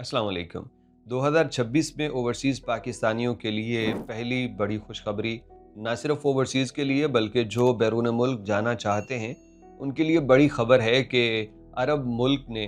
अस्सलाम वालेकुम। 2026 में ओवरसीज़ पाकिस्तानियों के लिए पहली बड़ी खुशखबरी, ना सिर्फ ओवरसीज़ के लिए बल्कि जो बैरून मुल्क जाना चाहते हैं उनके लिए बड़ी खबर है कि अरब मुल्क ने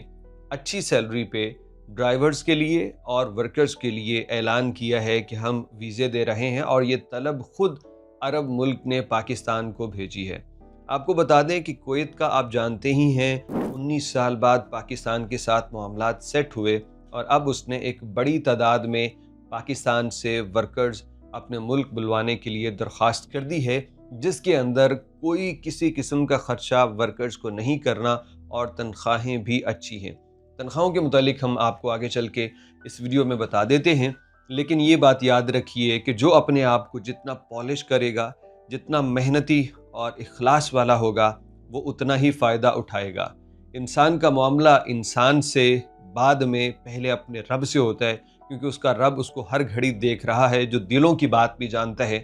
अच्छी सैलरी पे ड्राइवर्स के लिए और वर्कर्स के लिए ऐलान किया है कि हम वीज़े दे रहे हैं, और ये तलब ख़ुद अरब मुल्क ने पाकिस्तान को भेजी है। आपको बता दें कि कुवैत का आप जानते ही हैं, 19 साल बाद पाकिस्तान के साथ मामलात सेट हुए और अब उसने एक बड़ी तादाद में पाकिस्तान से वर्कर्स अपने मुल्क बुलवाने के लिए दरख्वास्त कर दी है, जिसके अंदर कोई किसी किस्म का ख़र्चा वर्कर्स को नहीं करना और तनख्वाहें भी अच्छी हैं। तनख्वाहों के मुतालिक हम आपको आगे चल के इस वीडियो में बता देते हैं, लेकिन ये बात याद रखिए कि जो अपने आप को जितना पॉलिश करेगा, जितना मेहनती और इखलास वाला होगा, वो उतना ही फ़ायदा उठाएगा। इंसान का मामला इंसान से बाद में पहले अपने रब से होता है, क्योंकि उसका रब उसको हर घड़ी देख रहा है, जो दिलों की बात भी जानता है।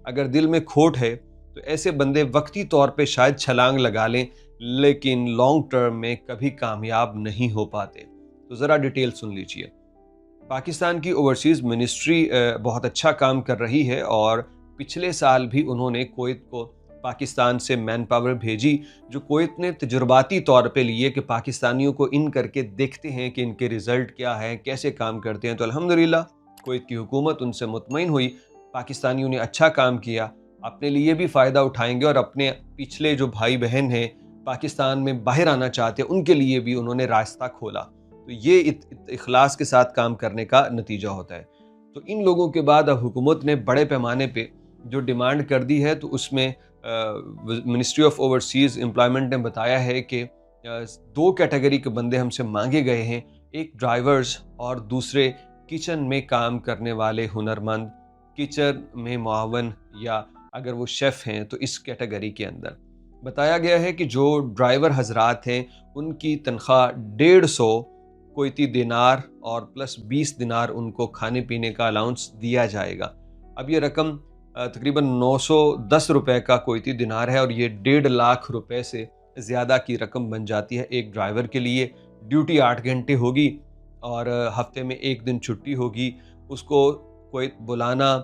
अगर दिल में खोट है तो ऐसे बंदे वक्ती तौर पे शायद छलांग लगा लें, लेकिन लॉन्ग टर्म में कभी कामयाब नहीं हो पाते। तो ज़रा डिटेल सुन लीजिए। पाकिस्तान की ओवरसीज़ मिनिस्ट्री बहुत अच्छा काम कर रही है और पिछले साल भी उन्होंने कुवैत को पाकिस्तान से मैन पावर भेजी, जो कुवैत ने तजुर्बाती तौर पे लिए कि पाकिस्तानियों को इन करके देखते हैं कि इनके रिज़ल्ट क्या हैं, कैसे काम करते हैं। तो अल्हम्दुलिल्लाह कुवैत की हुकूमत उनसे मुतमईन हुई, पाकिस्तानियों ने अच्छा काम किया, अपने लिए भी फ़ायदा उठाएंगे और अपने पिछले जो भाई बहन हैं पाकिस्तान में बाहर आना चाहते हैं उनके लिए भी उन्होंने रास्ता खोला। तो ये इखलास के साथ काम करने का नतीजा होता है। तो इन लोगों के बाद अब हुकूमत ने बड़े पैमाने पे जो डिमांड कर दी है, तो उसमें मिनिस्ट्री ऑफ ओवरसीज़ एम्प्लॉयमेंट ने बताया है कि दो कैटेगरी के बंदे हमसे मांगे गए हैं, एक ड्राइवर्स और दूसरे किचन में काम करने वाले हुनरमंद, किचन में मुआवन या अगर वो शेफ़ हैं तो इस कैटेगरी के अंदर। बताया गया है कि जो ड्राइवर हजरात हैं उनकी तनख्वाह 150 कुवैती दिनार और प्लस 20 दिनार उनको खाने पीने का अलाउंस दिया जाएगा। अब ये रकम तकरीबन 910 रुपए का कुवैती दिनार है और ये 1.5 लाख रुपए से ज़्यादा की रकम बन जाती है एक ड्राइवर के लिए। ड्यूटी 8 घंटे होगी और हफ्ते में 1 दिन छुट्टी होगी। उसको कुवैत बुलाना,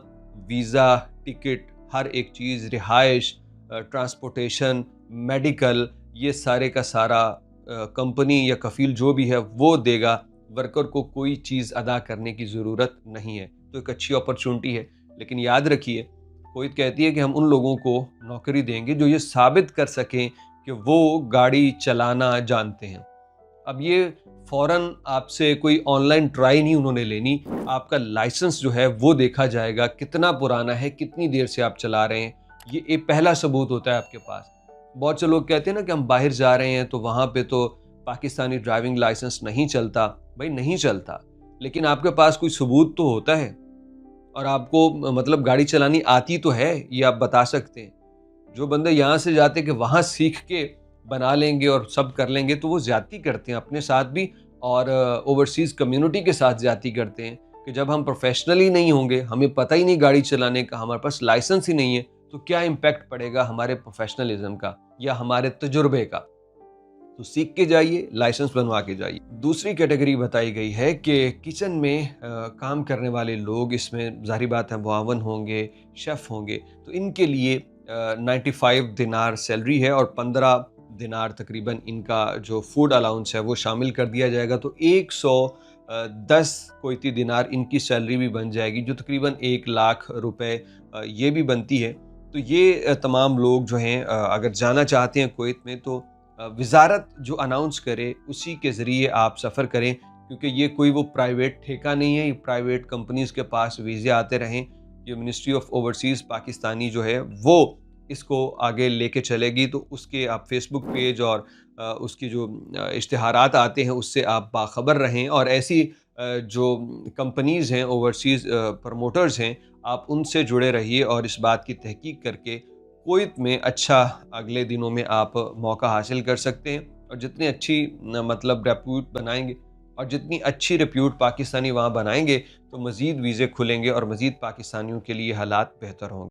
वीज़ा, टिकट, हर एक चीज़, रिहाइश, ट्रांसपोर्टेशन, मेडिकल, ये सारे का सारा कंपनी या कफ़ील जो भी है वो देगा। वर्कर को कोई चीज़ अदा करने की ज़रूरत नहीं है। तो एक अच्छी अपॉर्चुनिटी है, लेकिन याद रखिए कुवैत कहती है कि हम उन लोगों को नौकरी देंगे जो ये साबित कर सकें कि वो गाड़ी चलाना जानते हैं। अब ये फ़ौरन आपसे कोई ऑनलाइन ट्राई नहीं उन्होंने लेनी, आपका लाइसेंस जो है वो देखा जाएगा, कितना पुराना है, कितनी देर से आप चला रहे हैं, ये एक पहला सबूत होता है आपके पास। बहुत से लोग कहते हैं ना कि हम बाहर जा रहे हैं तो वहाँ पे तो पाकिस्तानी ड्राइविंग लाइसेंस नहीं चलता। भाई नहीं चलता, लेकिन आपके पास कोई सबूत तो होता है और आपको मतलब गाड़ी चलानी आती तो है, ये आप बता सकते हैं। जो बंदे यहाँ से जाते कि वहाँ सीख के बना लेंगे और सब कर लेंगे, तो वो ज़्यादती करते हैं अपने साथ भी और ओवरसीज़ कम्युनिटी के साथ ज़्यादती करते हैं कि जब हम प्रोफेशनली नहीं होंगे, हमें पता ही नहीं गाड़ी चलाने का, हमारे पास लाइसेंस ही नहीं है, तो क्या इम्पैक्ट पड़ेगा हमारे प्रोफेशनलिज्म का या हमारे तजुर्बे का। तो सीख के जाइए, लाइसेंस बनवा के जाइए। दूसरी कैटेगरी बताई गई है कि किचन में काम करने वाले लोग, इसमें ज़ाहिर बात है मुआवन होंगे, शेफ़ होंगे, तो इनके लिए 95 दिनार सैलरी है और 15 दिनार तकरीबन इनका जो फूड अलाउंस है वो शामिल कर दिया जाएगा। तो 110 कुवैती दिनार इनकी सैलरी भी बन जाएगी, जो तकरीबन 1 लाख रुपए ये भी बनती है। तो ये तमाम लोग जो हैं अगर जाना चाहते हैं कुवैत में, तो वजारत जो अनाउंस करे उसी के ज़रिए आप सफ़र करें, क्योंकि ये कोई वो प्राइवेट ठेका नहीं है, ये प्राइवेट कंपनीज़ के पास वीज़े आते रहें। ये मिनिस्ट्री ऑफ ओवरसीज़ पाकिस्तानी जो है वो इसको आगे लेके चलेगी। तो उसके आप फेसबुक पेज और उसकी जो इश्तिहारात आते हैं उससे आप बाखबर रहें, और ऐसी जो कंपनीज़ हैं, ओवरसीज़ प्रमोटर्स हैं, आप उनसे जुड़े रहिए और इस बात की तहकीक करके कुवैत में अच्छा अगले दिनों में आप मौका हासिल कर सकते हैं। और जितनी अच्छी मतलब रेप्यूट बनाएंगे और जितनी अच्छी रेप्यूट पाकिस्तानी वहाँ बनाएंगे, तो मज़ीद वीज़े खुलेंगे और मज़ीद पाकिस्तानियों के लिए हालात बेहतर होंगे।